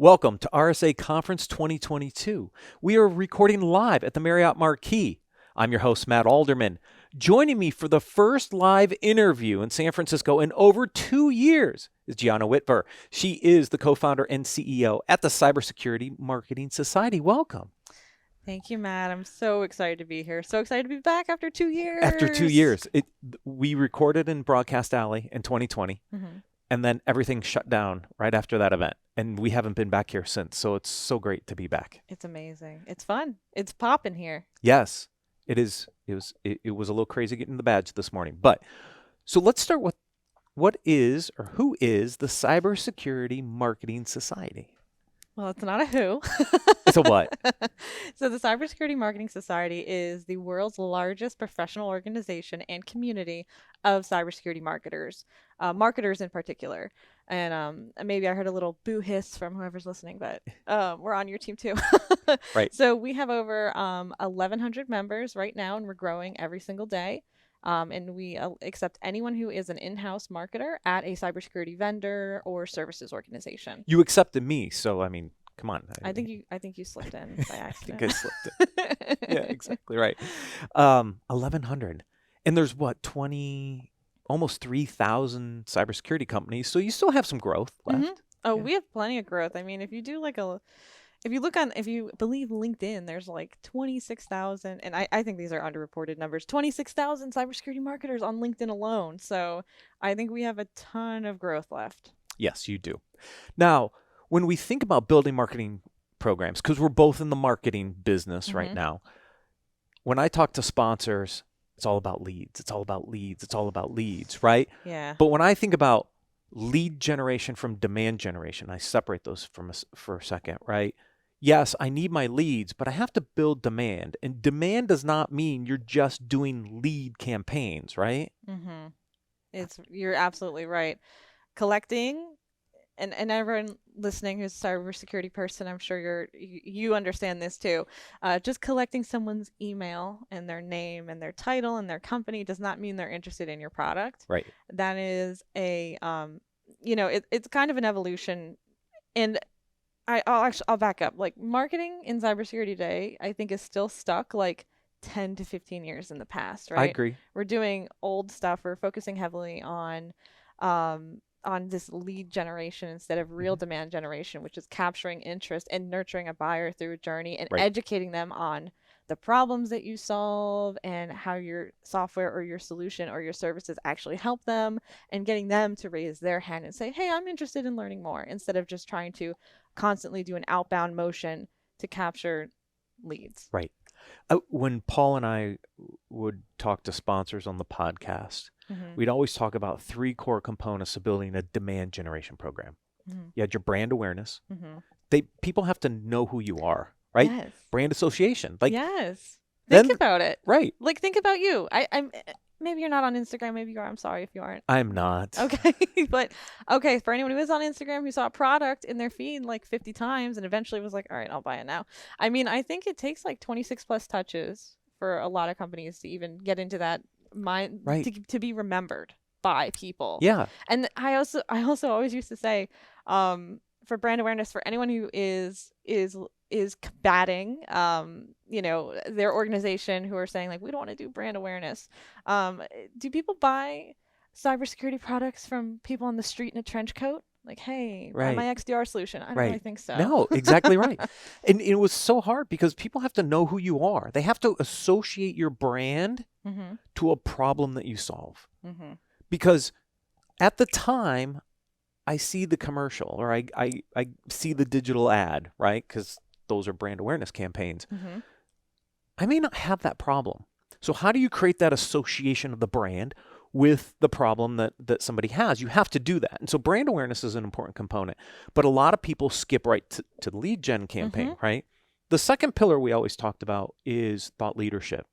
Welcome to RSA Conference 2022. We are recording live at the Marriott Marquis. I'm your host, Matt Alderman. Joining me for the first live interview in San Francisco in over 2 years is Gianna Whitver. She is the co-founder and CEO at the Cybersecurity Marketing Society. Welcome. Thank you, Matt. I'm so excited to be here. So excited to be back after 2 years. After 2 years. We recorded in Broadcast Alley in 2020, and then everything shut down right after that event. And we haven't been back here since, so it's so great to be back. It's amazing. It's fun. It's popping here. Yes, it is. It was a little crazy getting the badge this morning. But so let's start with what is or who is the Cybersecurity Marketing Society? Well, it's not a who. It's a what? So the Cybersecurity Marketing Society is the world's largest professional organization and community of cybersecurity marketers, marketers in particular. And maybe I heard a little boo hiss from whoever's listening, but we're on your team too. Right. So we have over 1,100 members right now, and we're growing every single day. And we accept anyone who is an in-house marketer at a cybersecurity vendor or services organization. You accepted me, so I mean, come on. I think you slipped in by accident. I think I slipped in. Yeah, exactly right. 1,100, and there's what, almost 3,000 cybersecurity companies. So you still have some growth left. Oh, yeah. We have plenty of growth. I mean, if you believe LinkedIn, there's like 26,000, and I think these are underreported numbers, 26,000 cybersecurity marketers on LinkedIn alone. So I think we have a ton of growth left. Yes, you do. Now, when we think about building marketing programs, because we're both in the marketing business right now, when I talk to sponsors, it's all about leads. It's all about leads. It's all about leads, right? Yeah. But when I think about lead generation from demand generation, I separate those for a second, right? Yes, I need my leads, but I have to build demand. And demand does not mean you're just doing lead campaigns, right? You're absolutely right. Collecting, and everyone listening who's a cybersecurity person, I'm sure you understand this too. Just collecting someone's email and their name and their title and their company does not mean they're interested in your product. Right. That is it's kind of an evolution. And I'll back up. Like, marketing in cybersecurity today, I think, is still stuck like 10 to 15 years in the past, right? I agree. We're doing old stuff. We're focusing heavily on this lead generation instead of real demand generation, which is capturing interest and nurturing a buyer through a journey and educating them on the problems that you solve and how your software or your solution or your services actually help them, and getting them to raise their hand and say, hey, I'm interested in learning more, instead of just trying to constantly do an outbound motion to capture leads. Right. When Paul and I would talk to sponsors on the podcast, we'd always talk about 3 core components of building a demand generation program. You had your brand awareness. People have to know who you are, right? Yes. Brand association. Yes. Think about it. Right. Like, think about you. I'm maybe you're not on Instagram. Maybe you are. I'm sorry if you aren't. I'm not. Okay. But okay, for anyone who is on Instagram who saw a product in their feed like 50 times and eventually was like, all right, I'll buy it now. I mean, I think it takes like 26 plus touches for a lot of companies to even get into that mind, to be remembered by people. Yeah. And I also always used to say, for brand awareness, for anyone who is combating, their organization, who are saying like, we don't want to do brand awareness. Do people buy cybersecurity products from people on the street in a trench coat? Like, hey, buy my XDR solution. I don't really think so. No, exactly right. And it was so hard because people have to know who you are. They have to associate your brand to a problem that you solve. Because at the time, I see the commercial, or I see the digital ad, right? Because those are brand awareness campaigns. I may not have that problem. So how do you create that association of the brand with the problem that somebody has? You have to do that. And so brand awareness is an important component. But a lot of people skip right to the lead gen campaign, right? The second pillar we always talked about is thought leadership.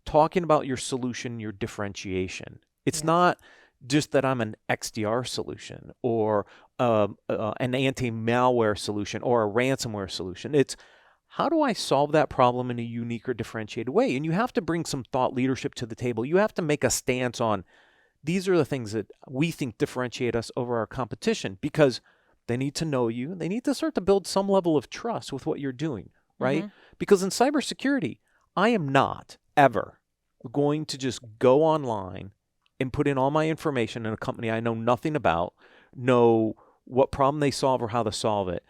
Talking about your solution, your differentiation. It's not just that I'm an XDR solution or an anti-malware solution or a ransomware solution. It's, how do I solve that problem in a unique or differentiated way? And you have to bring some thought leadership to the table. You have to make a stance on, these are the things that we think differentiate us over our competition, because They need to know you. They need to start to build some level of trust with what you're doing, right? Mm-hmm. Because in cybersecurity, I am not ever going to just go online and put in all my information in a company I know nothing about, know what problem they solve or how to solve it.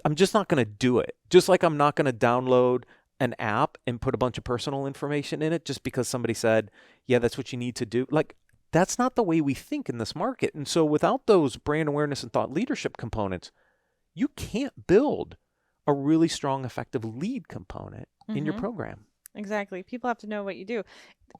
I'm just not going to do it. Just like I'm not going to download an app and put a bunch of personal information in it just because somebody said, yeah, that's what you need to do. Like, that's not the way we think in this market. And so without those brand awareness and thought leadership components, you can't build a really strong, effective lead component in your program. Exactly. People have to know what you do.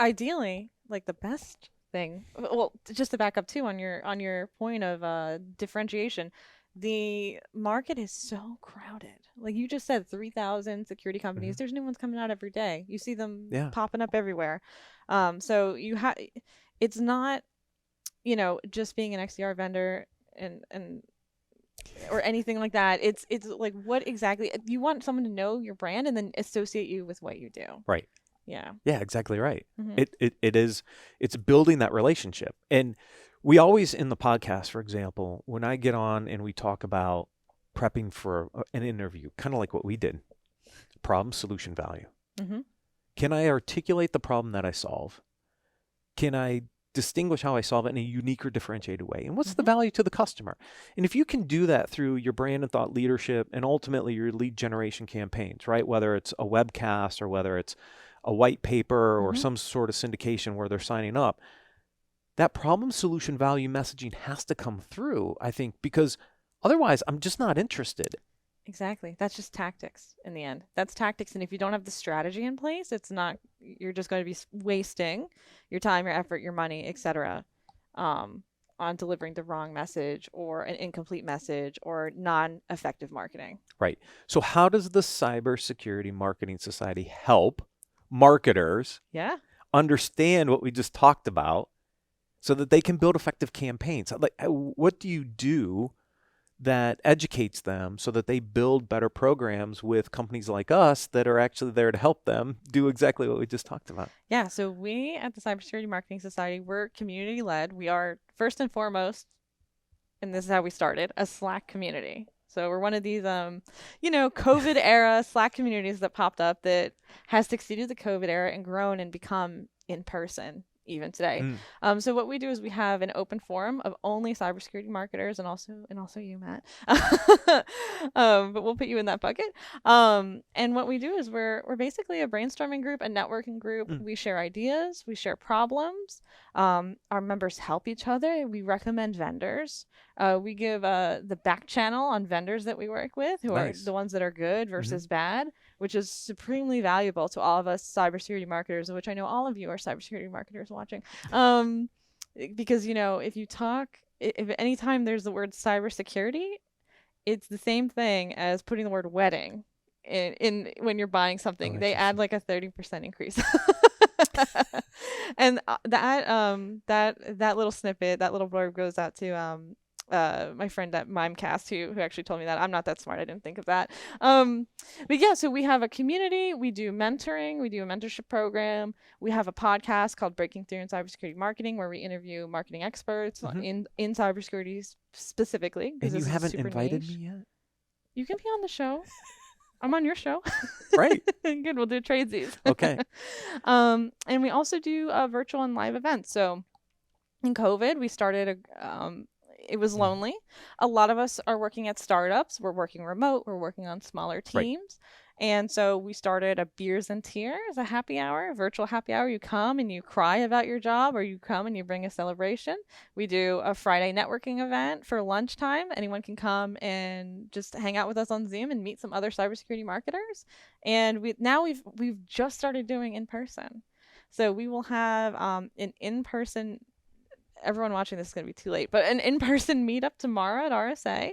Ideally, like the best thing, well, just to back up too on your point of differentiation, the market is so crowded. Like you just said, 3,000 security companies. There's new ones coming out every day. You see them popping up everywhere. So it's not, just being an XDR vendor and or anything like that. It's like, what exactly you want someone to know your brand and then associate you with what you do. Right. Yeah. Yeah, exactly right. It's building that relationship. And we always, in the podcast, for example, when I get on and we talk about prepping for an interview, kind of like what we did, problem, solution, value. Can I articulate the problem that I solve? Can I distinguish how I solve it in a unique or differentiated way? And what's the value to the customer? And if you can do that through your brand and thought leadership and ultimately your lead generation campaigns, right? Whether it's a webcast or whether it's a white paper or some sort of syndication where they're signing up, that problem, solution, value messaging has to come through, I think, because otherwise I'm just not interested. Exactly. That's just tactics in the end. That's tactics. And if you don't have the strategy in place, you're just going to be wasting your time, your effort, your money, etc. On delivering the wrong message or an incomplete message or non-effective marketing. Right. So how does the Cybersecurity Marketing Society help marketers understand what we just talked about so that they can build effective campaigns? Like, what do you do that educates them so that they build better programs with companies like us that are actually there to help them do exactly what we just talked about? Yeah, so we at the Cybersecurity Marketing Society, we're community led. We are first and foremost, and this is how we started, a Slack community. So we're one of these, COVID era Slack communities that popped up that has succeeded the COVID era and grown and become in person even today. So what we do is we have an open forum of only cybersecurity marketers and also you, Matt. But we'll put you in that bucket. And what we do is we're basically a brainstorming group, a networking group. We share ideas, we share problems. Our members help each other. We recommend vendors. We give the back channel on vendors that we work with, who are the ones that are good versus bad, which is supremely valuable to all of us cybersecurity marketers, which I know all of you are cybersecurity marketers watching. Because, if anytime there's the word cybersecurity, it's the same thing as putting the word wedding in when you're buying something. They add like a 30% increase. And that little snippet, that little blurb goes out to my friend at Mimecast who actually told me that. I'm not that smart. I didn't think of that. But yeah, so we have a community. We do mentoring. We do a mentorship program. We have a podcast called Breaking Through in Cybersecurity Marketing, where we interview marketing experts in cybersecurity specifically. And you haven't invited me yet? You can be on the show. I'm on your show. Right. Good. We'll do tradesies. Okay. And we also do virtual and live events. So in COVID, we started it was lonely. A lot of us are working at startups. We're working remote. We're working on smaller teams. Right. And so we started a beers and tears, a happy hour, a virtual happy hour. You come and you cry about your job, or you come and you bring a celebration. We do a Friday networking event for lunchtime. Anyone can come and just hang out with us on Zoom and meet some other cybersecurity marketers. And we've just started doing in person. So we will have an in-person. Everyone watching this is going to be too late, but an in-person meetup tomorrow at RSA.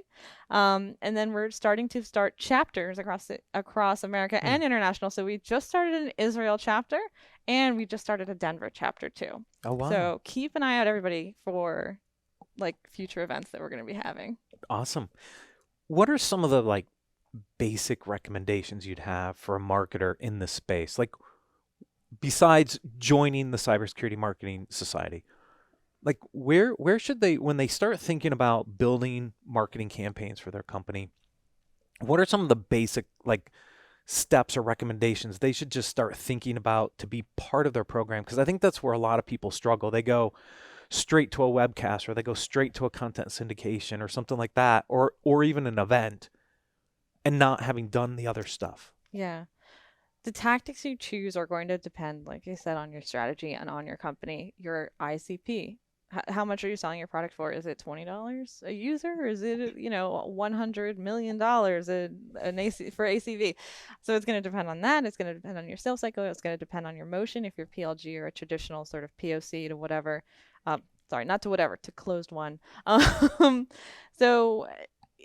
And then we're starting to start chapters across America and international. So we just started an Israel chapter, and we just started a Denver chapter too. Oh, wow. So keep an eye out, everybody, for like future events that we're going to be having. Awesome. What are some of the basic recommendations you'd have for a marketer in this space? Like, besides joining the Cybersecurity Marketing Society, like where should they, when they start thinking about building marketing campaigns for their company, what are some of the basic like steps or recommendations they should just start thinking about to be part of their program? Because I think that's where a lot of people struggle. They go straight to a webcast, or they go straight to a content syndication or something like that, or even an event, and not having done the other stuff. Yeah. The tactics you choose are going to depend, like I said, on your strategy and on your company, your ICP. How much are you selling your product for? Is it $20 a user, or is it, $100 million for ACV? So it's going to depend on that. It's going to depend on your sales cycle. It's going to depend on your motion, if you're PLG or a traditional sort of POC to whatever. Sorry, not to whatever, to closed one. So,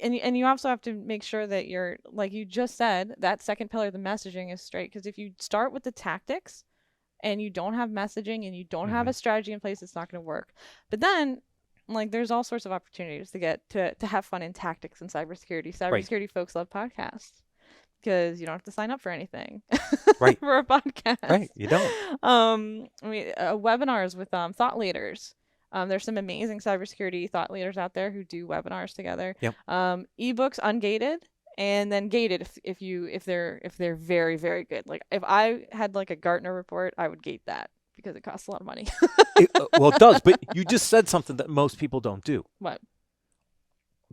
and you also have to make sure that you're, like you just said, that second pillar, the messaging, is straight. Because if you start with the tactics and you don't have messaging and you don't have a strategy in place, it's not going to work. But then, like, there's all sorts of opportunities to get to have fun in tactics and cybersecurity. Cybersecurity folks love podcasts because you don't have to sign up for anything for a podcast. Right, you don't. Webinars with thought leaders. There's some amazing cybersecurity thought leaders out there who do webinars together. Yep. Ebooks ungated, and then gated if they're very, very good. Like if I had like a Gartner report, I would gate that because it costs a lot of money. Well, it does, but you just said something that most people don't do. What?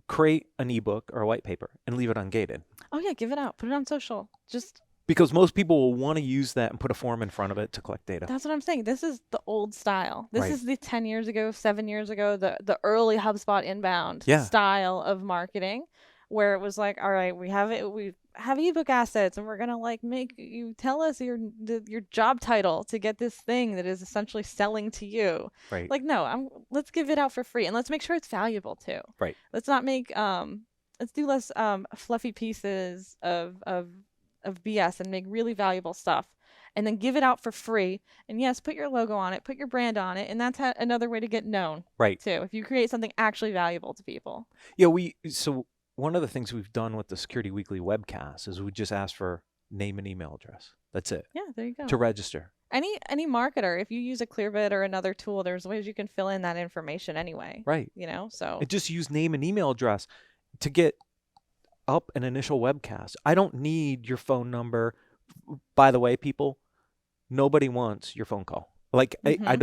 Create an ebook or a white paper and leave it ungated. Oh yeah, give it out. Put it on social. Just because most people will want to use that and put a form in front of it to collect data. That's what I'm saying. This is the old style. This is the 10 years ago, 7 years ago, the early HubSpot inbound style of marketing, where it was like, all right, we have ebook assets, and we're gonna like make you tell us your job title to get this thing that is essentially selling to you. Right. Like, no, let's give it out for free, and let's make sure it's valuable too. Right. Let's not make let's do less fluffy pieces of BS and make really valuable stuff, and then give it out for free. And yes, put your logo on it, put your brand on it, and that's another way to get known. Right. Too, if you create something actually valuable to people. Yeah, so one of the things we've done with the Security Weekly webcast is we just ask for name and email address. That's it. Yeah, there you go. To register. Any marketer, if you use a Clearbit or another tool, there's ways you can fill in that information anyway. Right. So and just use name and email address to get up an initial webcast. I don't need your phone number. By the way, people, nobody wants your phone call. Like I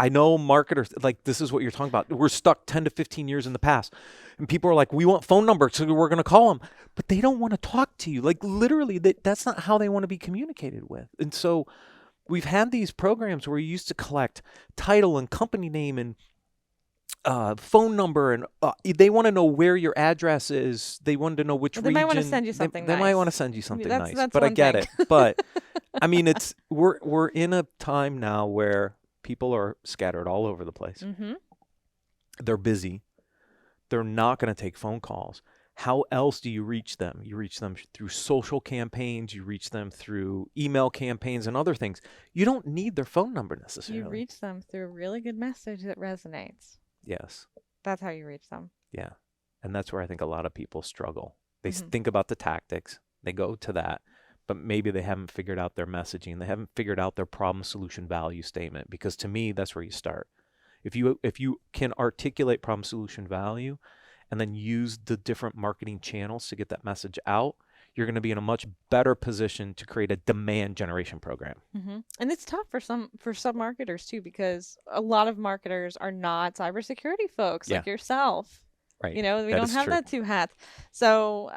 know marketers, like this is what you're talking about. We're stuck 10 to 15 years in the past, and people are like, we want phone numbers, so we're going to call them, but they don't want to talk to you. Like literally that's not how they want to be communicated with. And so we've had these programs where you used to collect title and company name and phone number, and they want to know where your address is. They wanted to know which region. They might want to send you something nice. They might want to send you something nice, that's but I get thing. it. But I mean, we're in a time now where people are scattered all over the place. Mm-hmm. They're busy. They're not going to take phone calls. How else do you reach them? You reach them through social campaigns. You reach them through email campaigns and other things. You don't need their phone number necessarily. You reach them through a really good message that resonates. Yes. That's how you reach them. Yeah. And that's where I think a lot of people struggle. They think about the tactics. They go to that, but maybe they haven't figured out their messaging. They haven't figured out their problem solution value statement, because to me, that's where you start. If you can articulate problem solution value and then use the different marketing channels to get that message out, you're going to be in a much better position to create a demand generation program. Mm-hmm. And it's tough for some marketers too, because a lot of marketers are not cybersecurity folks like yourself. Right. We don't have that two hats. So,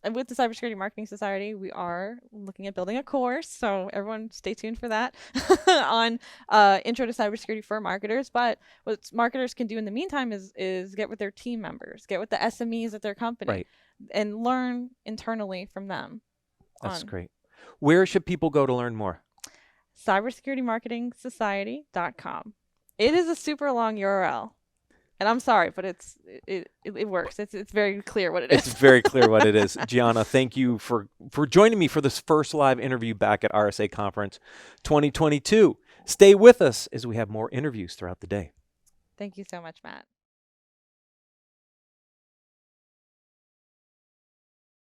and with the Cybersecurity Marketing Society, we are looking at building a course. So everyone stay tuned for that on intro to cybersecurity for marketers. But what marketers can do in the meantime is get with their team members, get with the SMEs at their company, and learn internally from them. That's great. Where should people go to learn more? cybersecuritymarketingsociety.com. It is a super long URL. And I'm sorry, but it works. It's very clear what it is. It's very clear what it is. Gianna, thank you for joining me for this first live interview back at RSA Conference 2022. Stay with us as we have more interviews throughout the day. Thank you so much, Matt.